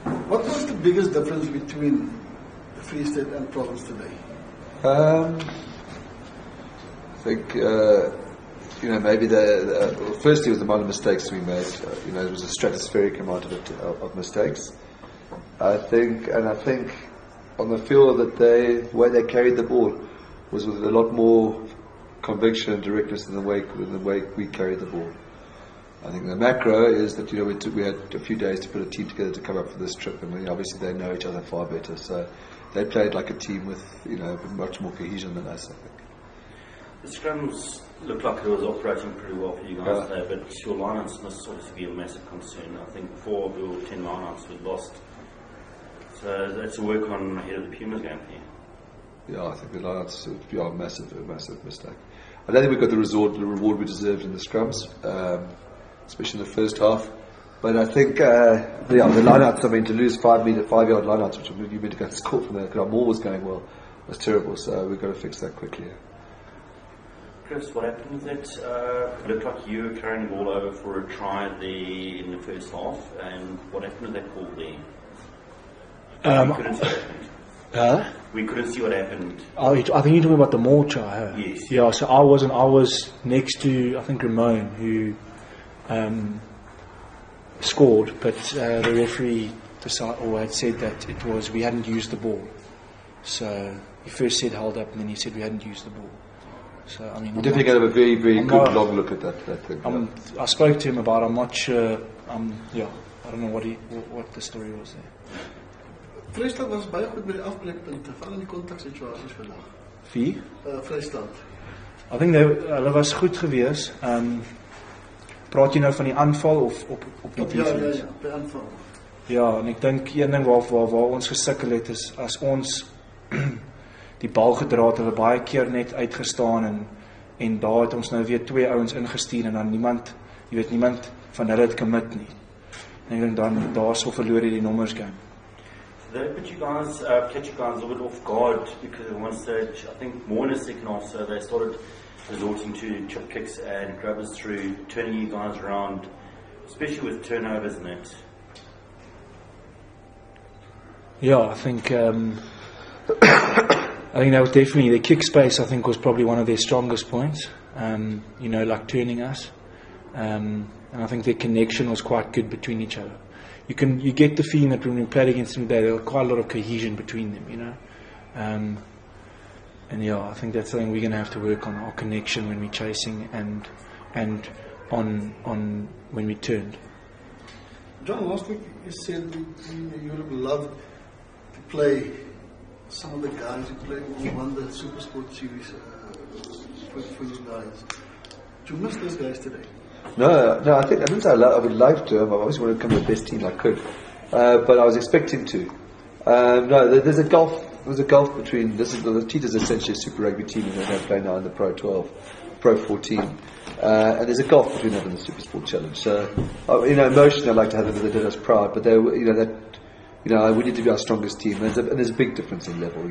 What was the biggest difference between the Free State and Province today? I think, maybe firstly it was the amount of mistakes we made. It was a stratospheric amount of mistakes. I think on the field that the way they carried the ball was with a lot more conviction and directness than the way we carried the ball. I think the macro is that we had a few days to put a team together to come up for this trip, and obviously they know each other far better, so they played like a team with much more cohesion than us, I think. The scrums looked like it was operating pretty well for you guys today, but your lineouts must obviously be a massive concern. I think 4 of your 10 lineouts were lost, so that's a work on ahead of the Pumas game for you. Yeah, I think the lineouts are a massive mistake. I don't think we got the reward we deserved in the scrums, especially in the first half. But I think, the lineouts, to lose 5-yard lineouts, which you meant to go and score from there, because our maul was going well, was terrible. So we've got to fix that quickly. Chris, what happened with that? It looked like you were carrying the ball over for a try in the first half, and what happened with that call there? We couldn't see what happened. We couldn't see what happened. I think you're talking about the maul try. Yes. Yeah. So I was next to Ramon, who scored, but the referee had said that we hadn't used the ball. So he first said hold up, and then he said we hadn't used the ball. So we definitely got to have a very, very good long look at that thing. I spoke to him about. I'm not sure. I don't know what the story was there. Vrystaat was baie goed met die afbreekpunte, veral in die kontaksituasies vandag. Wie? Vrystaat. I think hulle was goed geweest. Praat jy nou van die aanval of op die defense? Ja, by aanval. Ja, en ek dink een ding waar ons gesukkel het is as ons die bal gedra het, hulle baie keer net uitgestaan en daar het ons nou weer 2 ouens ingestuur en dan niemand van hulle het commit nie. En ek dink dan daarso verloor jy die numbers game. They put you guys, catch you guys a little bit off guard because at one stage, I think more in the second half, so they started resorting to chip kicks and grabbers through, turning you guys around, especially with turnovers and that. Yeah, I think that was definitely the kick space. I think was probably one of their strongest points. Like turning us, and I think their connection was quite good between each other. You get the feeling that when we played against them today, there was quite a lot of cohesion between them, and I think that's something we're going to have to work on, our connection when we're chasing and on when we turned. John, last week you said you would have loved to play some of the guys who won the Super Sport Series for you guys. Did you miss those guys today? No, I didn't say I would like to. I always wanted to come with the best team I could, but I was expecting to. There's a gulf between the Cheetahs are essentially a Super Rugby team, and they play now in the Pro 12, Pro 14, and there's a gulf between that and the Super Sport Challenge. So, emotionally, I'd like to have them, they did us proud, but we need to be our strongest team. And there's a big difference in level,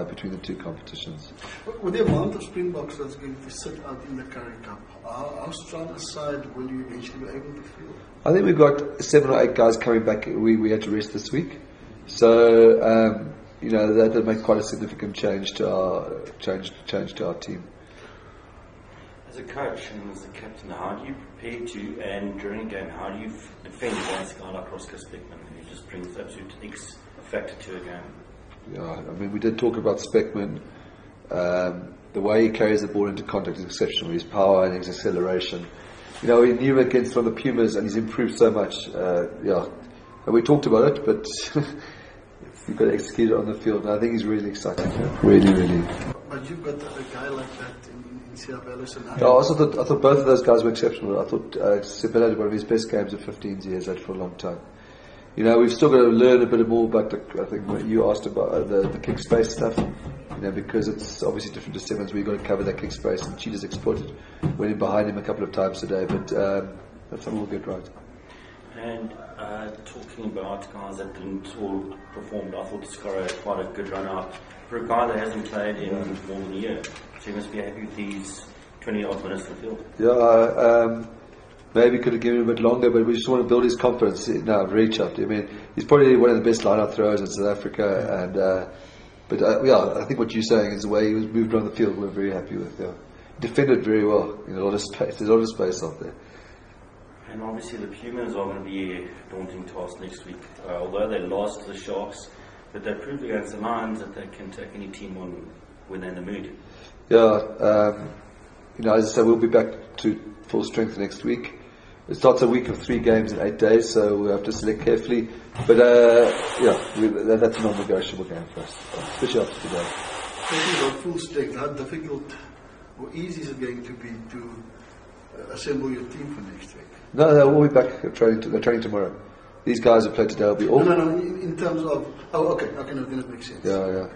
between the two competitions. With the amount of Springboks that's going to sit out in the Currie Cup, how strong a side will you eventually be able to field? I think we've got 7 or 8 guys coming back. We had to rest this week, so that'll make quite a significant change to our team. As a coach and as a captain, how do you prepare to, and during a game, how do you defend against a guy like Roscoe Speckman, who just brings absolute X factor to a game? Yeah, we did talk about Speckman. The way he carries the ball into contact is exceptional. His power and his acceleration. We knew him against from the Pumas, and he's improved so much. And we talked about it, but you've got to execute it on the field. And I think he's really exciting. Really, really. But you've got a guy like that in Siabello. I thought both of those guys were exceptional. I thought Siabello had one of his best games of 15 years out for a long time. We've still got to learn a bit more about I think what you asked about the kick space stuff. Because it's obviously different to Sevens where you've got to cover that kick space, and Cheetahs exploited, went in behind him a couple of times today, but that's something we'll get right. And talking about guys that didn't all perform, I thought Scoro had quite a good run out for a guy that hasn't played in more than a year. So you must be happy with these 20 odd minutes in the field. Yeah, maybe could have given him a bit longer, but we just want to build his confidence. No, very chuffed. I mean, he's probably one of the best line-out throwers in South Africa, and yeah, I think what you're saying is the way he was moved around the field. We're very happy with. Yeah, defended very well in a lot of space. There's a lot of space out there. And obviously the Pumas are going to be a daunting task next week. Although they lost to the Sharks, but they proved against the Lions that they can take any team on when they're in the mood. Yeah, as I said, we'll be back to full strength next week. It starts a week of 3 games in 8 days, so we'll have to select carefully. But that's a non-negotiable game for us, especially after today. Talking about full strength, how difficult or easy is it going to be to assemble your team for next week? No, we'll be back training. They're training tomorrow. These guys who played today will be all. No. In terms of, okay, no, then it makes sense. Yeah.